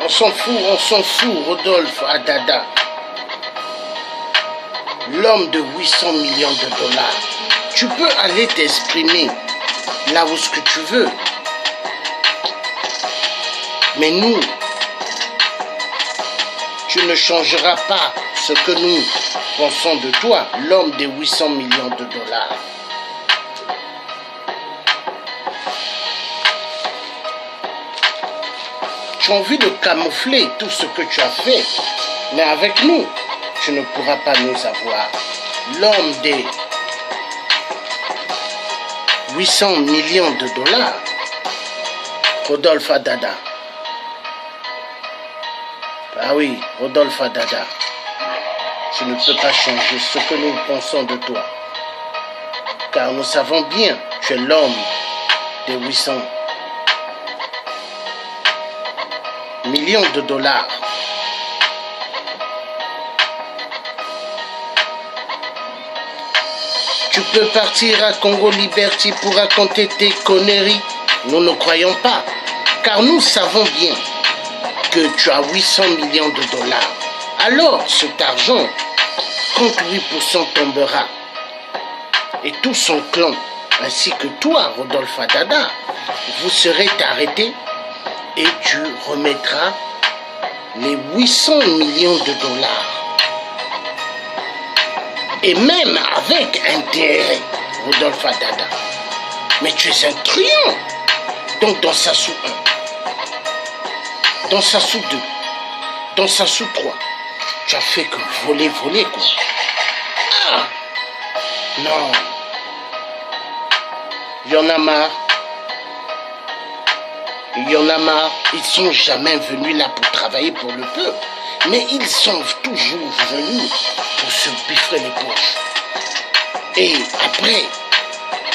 On s'en fout, Rodolphe Adada. L'homme de 800 millions de dollars. Tu peux aller t'exprimer là où ce que tu veux. Mais nous, tu ne changeras pas ce que nous pensons de toi, l'homme de 800 millions de dollars. Tu as envie de camoufler tout ce que tu as fait, mais avec nous, tu ne pourras pas nous avoir. L'homme des 800 millions de dollars, Rodolphe Adada. Ah oui, Rodolphe Adada. Tu ne peux pas changer ce que nous pensons de toi. Car nous savons bien, tu es l'homme des 800 millions de dollars. Tu peux partir à Congo Liberty pour raconter tes conneries. Nous ne croyons pas. Car nous savons bien que tu as 800 millions de dollars. Alors cet argent, 38% tombera. Et tout son clan, ainsi que toi, Rodolphe Adada, vous serez arrêtés et tu remettras les 800 millions de dollars. Et même avec intérêt, Rodolphe Adada. Mais tu es un truand. Donc dans Sassou 1, dans Sassou 2, dans Sassou 3, tu as fait que voler quoi. Ah non. Il y en a marre. Il y en a marre. Ils sont jamais venus là pour travailler pour le peuple. Mais ils sont toujours venus pour se biffrer les poches. Et après,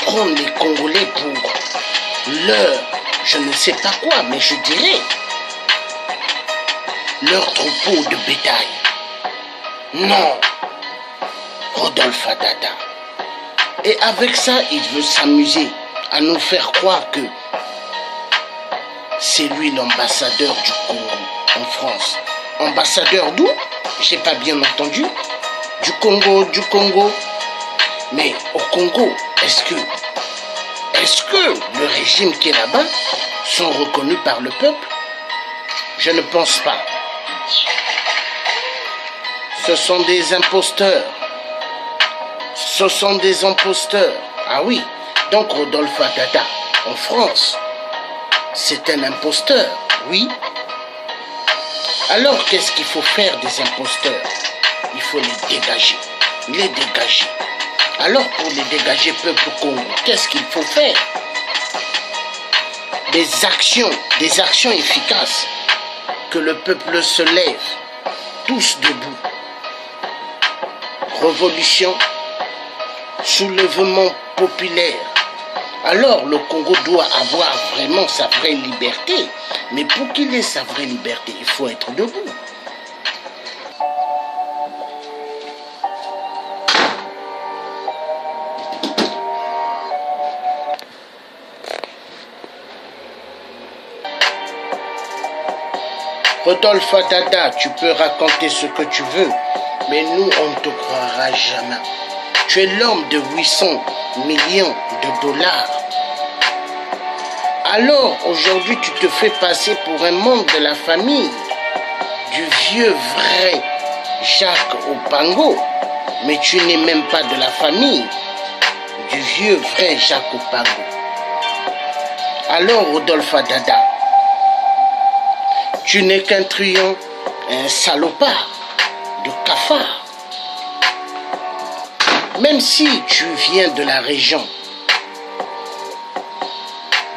prendre les Congolais pour leur, je ne sais pas quoi, mais je dirais, leur troupeau de bétail. Non, Rodolphe Adada. Et avec ça, il veut s'amuser à nous faire croire que c'est lui l'ambassadeur du Congo en France. Ambassadeur d'où? J'ai pas bien entendu. Du Congo. Mais au Congo, est-ce que le régime qui est là-bas sont reconnus par le peuple? Je ne pense pas. Ce sont des imposteurs. Ce sont des imposteurs. Ah oui, donc Rodolphe Adada, en France, c'est un imposteur, oui. Alors qu'est-ce qu'il faut faire des imposteurs? Il faut les dégager. Les dégager. Alors pour les dégager, peuple Congo, qu'est-ce qu'il faut faire? Des actions efficaces. Que le peuple se lève, tous debout. Révolution, soulèvement populaire. Alors le Congo doit avoir vraiment sa vraie liberté. Mais pour qu'il ait sa vraie liberté, il faut être debout. Rodolphe Adada, tu peux raconter ce que tu veux, mais nous, on ne te croira jamais. Tu es l'homme de 800 millions de dollars. Alors, aujourd'hui, tu te fais passer pour un membre de la famille du vieux vrai Jacques Opango, mais tu n'es même pas de la famille du vieux vrai Jacques Opango. Alors, Rodolphe Adada, tu n'es qu'un truand, un salopard de cafard. Même si tu viens de la région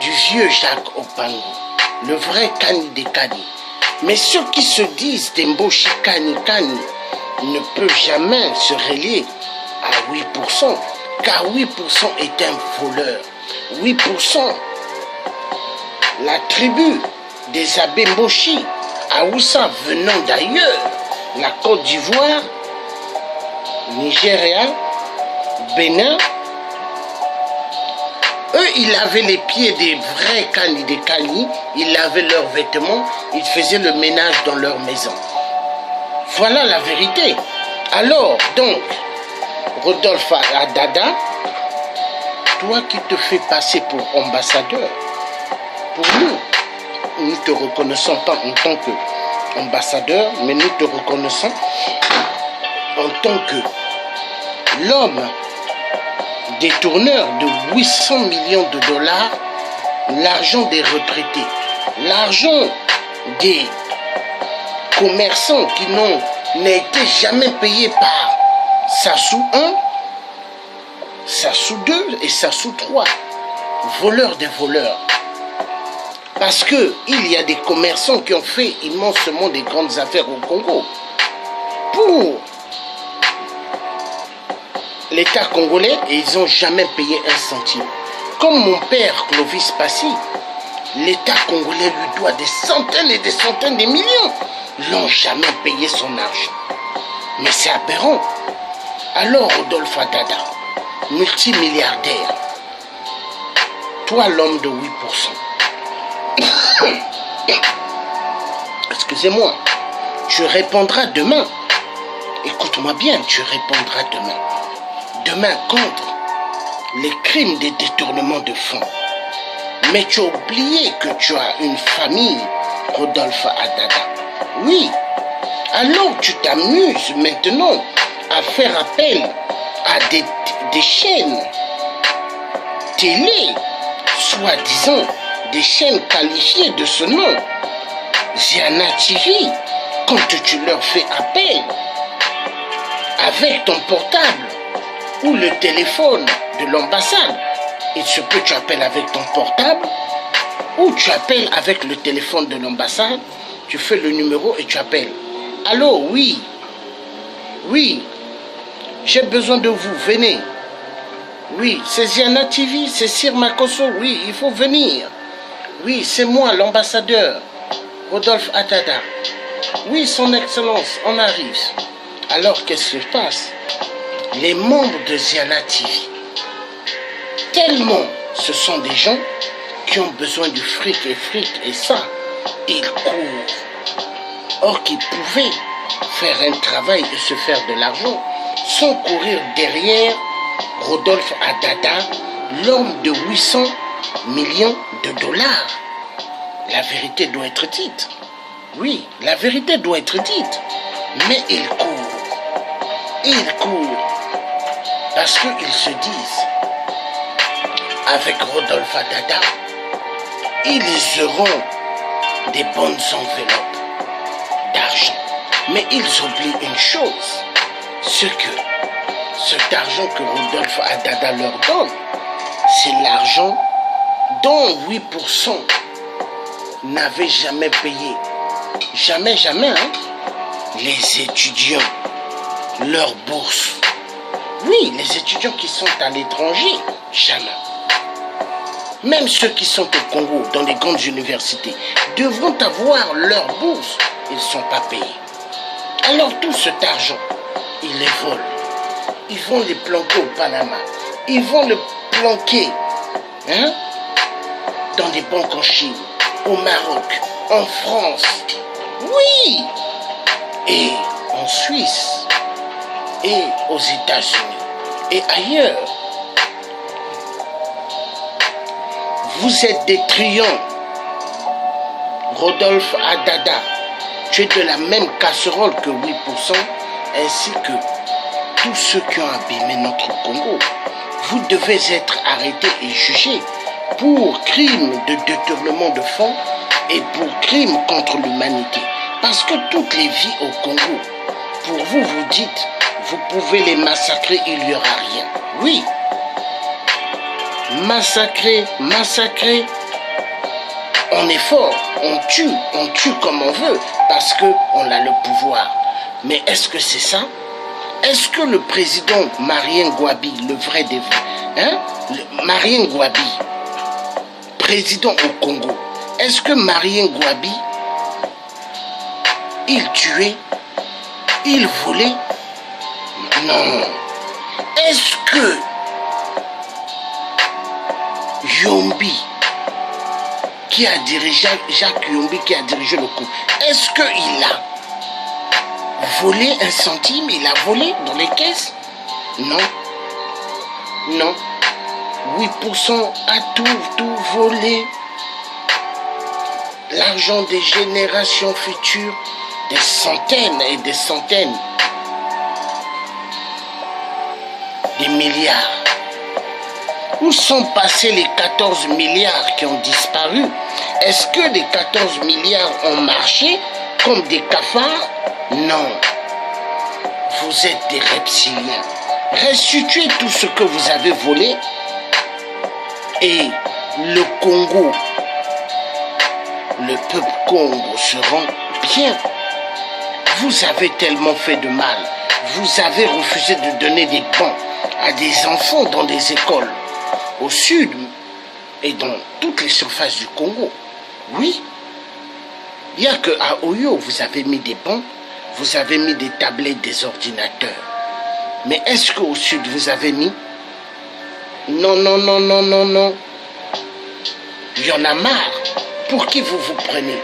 du vieux Jacques Opango, le vrai Kani des Kani. Mais ceux qui se disent des Mboshi Kani ne peuvent jamais se relier à 8%, car 8% est un voleur. 8%, la tribu des Abbé Mboshi, Aoussa venant d'ailleurs, la Côte d'Ivoire, Nigeria, Bénin, Eux, ils lavaient les pieds des vrais Kani, des Kani, ils lavaient leurs vêtements, ils faisaient le ménage dans leur maison. Voilà la vérité. Alors, donc, Rodolphe Adada, toi qui te fais passer pour ambassadeur, pour nous ne te reconnaissons pas en tant qu'ambassadeur, mais nous te reconnaissons en tant que l'homme détourneur de 800 millions de dollars, l'argent des retraités, l'argent des commerçants qui n'ont été jamais payés par Sassou 1, Sassou 2 et Sassou 3, voleurs des voleurs. Parce qu'il y a des commerçants qui ont fait immensément des grandes affaires au Congo. Pour l'État congolais, et ils n'ont jamais payé un centime. Comme mon père Clovis Passy, l'État congolais lui doit des centaines et des centaines de millions. Ils n'ont jamais payé son argent. Mais c'est aberrant. Alors Rodolphe Adada, multimilliardaire, toi l'homme de 8%, excusez-moi, tu répondras demain. Écoute-moi bien, tu répondras demain. Demain contre les crimes de détournement de fonds. Mais tu as oublié que tu as une famille, Rodolphe Adada. Oui. Alors tu t'amuses maintenant à faire appel à des chaînes télé, soi-disant des chaînes qualifiées de ce nom. Ziana TV, quand tu leur fais appel avec ton portable ou le téléphone de l'ambassade, il se peut que tu appelles avec ton portable ou tu appelles avec le téléphone de l'ambassade, tu fais le numéro et tu appelles. Allô, oui, oui, j'ai besoin de vous, venez. Oui, c'est Ziana TV, c'est Sir Makosso, oui, il faut venir. Oui, c'est moi, l'ambassadeur, Rodolphe Adada. Oui, son excellence, on arrive. Alors, qu'est-ce qui se passe? Les membres de Ziana TV, tellement ce sont des gens qui ont besoin du fric, et ça, ils courent. Or qu'ils pouvaient faire un travail et se faire de l'argent sans courir derrière Rodolphe Adada, l'homme de 800 millions de dollars. La vérité doit être dite. Oui, la vérité doit être dite. Mais ils courent. Ils courent. Parce qu'ils se disent, avec Rodolphe Adada, ils auront des bonnes enveloppes d'argent. Mais ils oublient une chose, c'est que cet argent que Rodolphe Adada leur donne, c'est l'argent dont 8% n'avaient jamais payé. Jamais, jamais, hein? Les étudiants, leur bourse. Oui, les étudiants qui sont à l'étranger, jamais. Même ceux qui sont au Congo, dans les grandes universités, devront avoir leur bourse. Ils ne sont pas payés. Alors tout cet argent, ils les volent. Ils vont les planquer au Panama. Ils vont le planquer hein, dans des banques en Chine, au Maroc, en France. Oui! Et en Suisse. Et aux États-Unis. Et ailleurs. Vous êtes des truands. Rodolphe Adada, tu es de la même casserole que 8%, ainsi que tous ceux qui ont abîmé notre Congo. Vous devez être arrêtés et jugés pour crimes de détournement de fonds et pour crimes contre l'humanité. Parce que toutes les vies au Congo, pour vous, vous dites, vous pouvez les massacrer, il n'y aura rien. Oui. Massacrer, massacrer. On est fort, on tue comme on veut, parce qu'on a le pouvoir. Mais est-ce que c'est ça? Est-ce que le président Marien Ngouabi, le vrai des vrais, hein? Marien Ngouabi, président au Congo, est-ce que Marien Ngouabi, il tuait, il volait? Non. Est-ce que Yombi, qui a dirigé, Jacques Yombi qui a dirigé le coup, est-ce qu'il a volé un centime? Il a volé dans les caisses? Non. Non. 8% à tout volé. L'argent des générations futures, des centaines et des centaines, des milliards. Où sont passés les 14 milliards qui ont disparu? Est-ce que les 14 milliards ont marché comme des cafards? Non. Vous êtes des reptiliens. Restituez tout ce que vous avez volé et le Congo, le peuple Congo se rend bien. Vous avez tellement fait de mal. Vous avez refusé de donner des bancs à des enfants dans des écoles au sud et dans toutes les surfaces du Congo. Oui, il n'y a qu'à Oyo, vous avez mis des bancs, vous avez mis des tablettes, des ordinateurs. Mais est-ce qu'au sud, vous avez mis? Non, non, non, non, non, non. Il y en a marre. Pour qui vous vous prenez?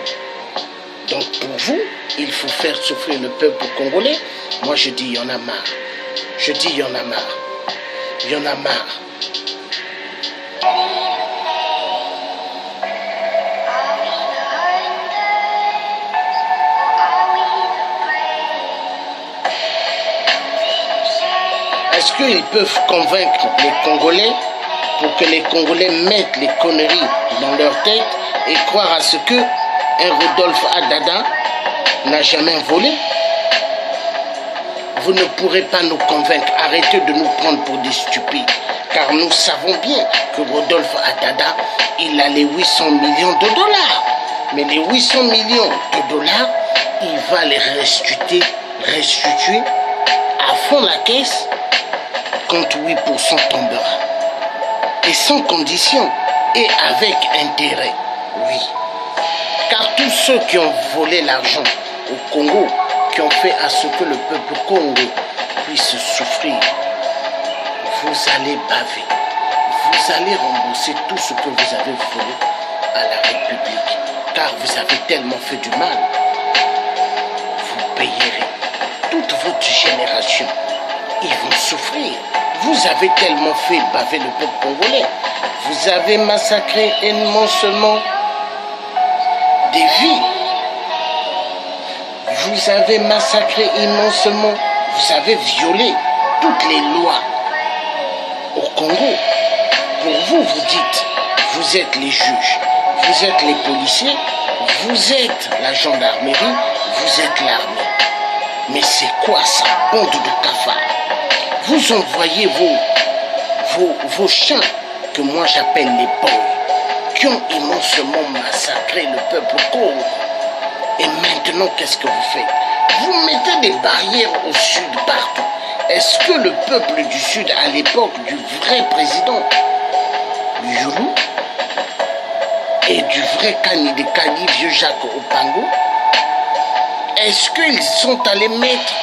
Donc pour vous, il faut faire souffrir le peuple congolais. Moi je dis il y en a marre. Je dis il y en a marre. Il y en a marre. Est-ce qu'ils peuvent convaincre les Congolais pour que les Congolais mettent les conneries dans leur tête et croire à ce que un Rodolphe Adada n'a jamais volé? Vous ne pourrez pas nous convaincre. Arrêtez de nous prendre pour des stupides. Car nous savons bien que Rodolphe Adada, il a les 800 millions de dollars. Mais les 800 millions de dollars, il va les restituer à fond la caisse quand 8% tombera. Et sans condition et avec intérêt. Oui. Car tous ceux qui ont volé l'argent au Congo, qui ont fait à ce que le peuple congolais puisse souffrir, vous allez baver. Vous allez rembourser tout ce que vous avez volé à la République. Car vous avez tellement fait du mal. Vous payerez. Toute votre génération, ils vont souffrir. Vous avez tellement fait baver le peuple congolais. Vous avez massacré non seulement des vies. Vous avez massacré immensément, vous avez violé toutes les lois au Congo. Pour vous, vous dites, vous êtes les juges, vous êtes les policiers, vous êtes la gendarmerie, vous êtes l'armée. Mais c'est quoi ça, bande de cafards? Vous envoyez vos chiens, que moi j'appelle les boys, qui ont immensement massacré le peuple Congo. Et maintenant, qu'est-ce que vous faites? Vous mettez des barrières au sud partout. Est-ce que le peuple du sud, à l'époque du vrai président Youlou et du vrai Kani vieux Jacques Opango, est-ce qu'ils sont allés mettre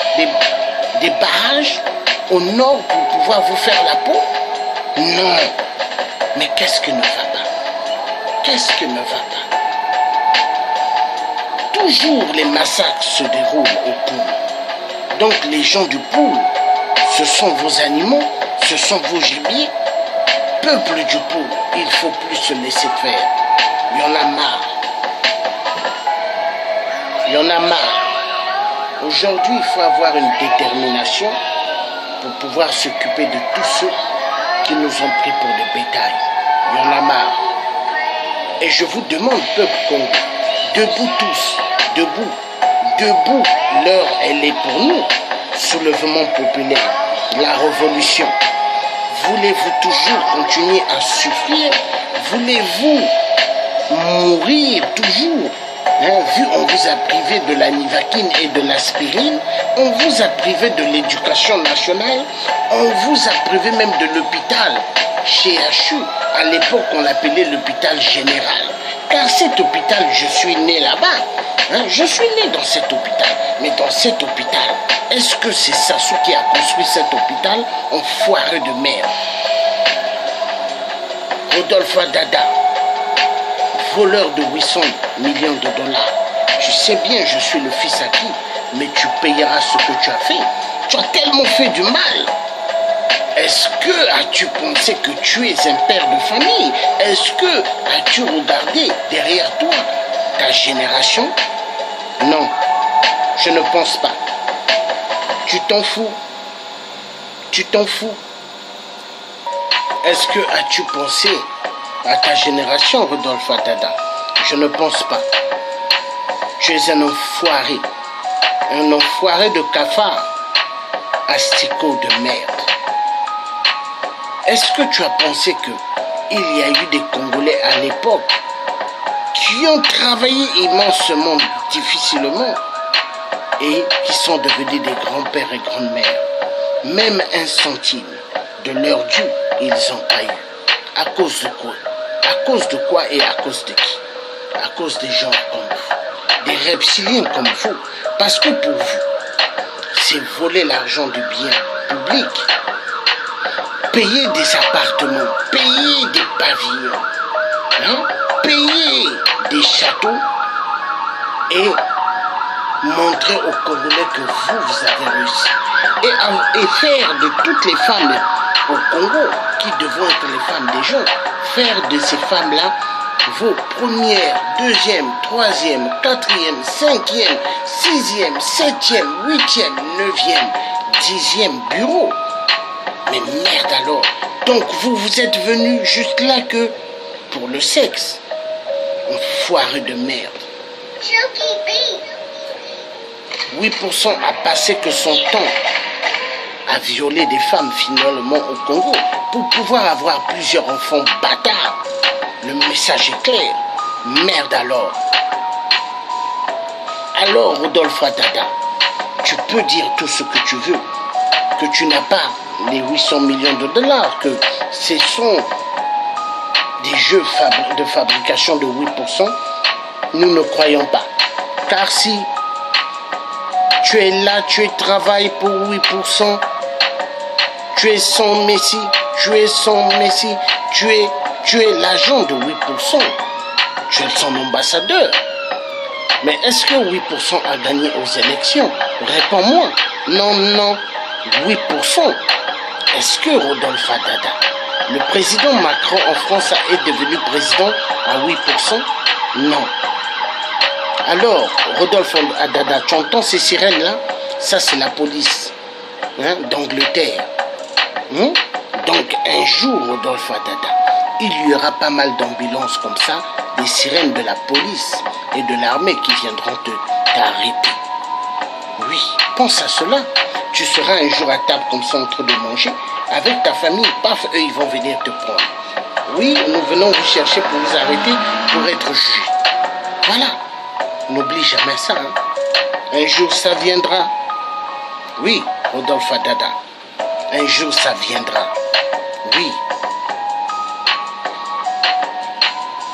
des barrages au nord pour pouvoir vous faire la peau? Non. Mais qu'est-ce qui ne va pas? Qu'est-ce qui ne va pas? Toujours les massacres se déroulent au Poul. Donc les gens du Poul, ce sont vos animaux, ce sont vos gibiers. Peuple du Poul, il ne faut plus se laisser faire. Il y en a marre. Il y en a marre. Aujourd'hui, il faut avoir une détermination pour pouvoir s'occuper de tous ceux qui nous ont pris pour des bétails. Il y en a marre. Et je vous demande, peuple Congo, debout tous, debout, debout, l'heure elle est pour nous. Soulèvement populaire, la révolution. Voulez-vous toujours continuer à souffrir? Voulez-vous mourir toujours? Vu on vous a privé de la nivaquine et de l'aspirine, on vous a privé de l'éducation nationale, on vous a privé même de l'hôpital CHU. À l'époque, on l'appelait l'hôpital général. Car cet hôpital, je suis né là-bas. Je suis né dans cet hôpital. Mais dans cet hôpital, est-ce que c'est Sassou qui a construit cet hôpital? Enfoiré de merde. Rodolphe Dada, voleur de 800 millions de dollars. Tu sais bien, je suis le fils à qui, mais tu payeras ce que tu as fait. Tu as tellement fait du mal. Est-ce que as-tu pensé que tu es un père de famille? Est-ce que as-tu regardé derrière toi ta génération? Non, je ne pense pas. Tu t'en fous. Tu t'en fous. Est-ce que as-tu pensé à ta génération, Rodolphe Dada? Je ne pense pas. Tu es un enfoiré de cafard, asticot de merde. Est-ce que tu as pensé qu'il y a eu des Congolais à l'époque qui ont travaillé immensement, difficilement, et qui sont devenus des grands-pères et grandes-mères? Même un centime de leur dû, ils n'ont pas eu. À cause de quoi? À cause de quoi et à cause de qui? À cause des gens comme vous, des reptiliens comme vous. Parce que pour vous, c'est voler l'argent du bien public, payer des appartements, payer des pavillons, payer des châteaux et montrer aux Congolais que vous avez réussi. Et faire de toutes les femmes au Congo, qui devront être les femmes des gens, faire de ces femmes-là vos premières, deuxième, troisième, quatrième, cinquième, sixième, septième, huitième, neuvième, dixième bureau. Mais merde alors. Donc vous êtes venu juste là que pour le sexe. Enfoiré de merde. 8% a passé que son temps à violer des femmes finalement au Congo pour pouvoir avoir plusieurs enfants bâtards. Le message est clair. Merde alors. Alors Rodolphe Dada, tu peux dire tout ce que tu veux, que tu n'as pas les 800 millions de dollars, que ce sont des jeux de fabrication de 8%. Nous ne croyons pas. Car si tu es là, tu travailles pour 8%, tu es son messie, tu es l'agent de 8%, tu es son ambassadeur. Mais est-ce que 8% a gagné aux élections? Réponds-moi. Non, 8%. Est-ce que Rodolphe Dada, le président Macron en France, est devenu président à 8%? Non. Alors, Rodolphe Dada, tu entends ces sirènes-là? Ça, c'est la police d'Angleterre. Donc, un jour, Rodolphe Dada, il y aura pas mal d'ambulances comme ça, des sirènes de la police et de l'armée qui viendront t'arrêter. Oui, pense à cela. Tu seras un jour à table comme ça en train de manger avec ta famille. Paf, eux, ils vont venir te prendre. Oui, nous venons vous chercher pour vous arrêter, pour être jugés. Voilà. N'oublie jamais ça. Un jour, ça viendra. Oui, Rodolphe Dada. Un jour, ça viendra. Oui.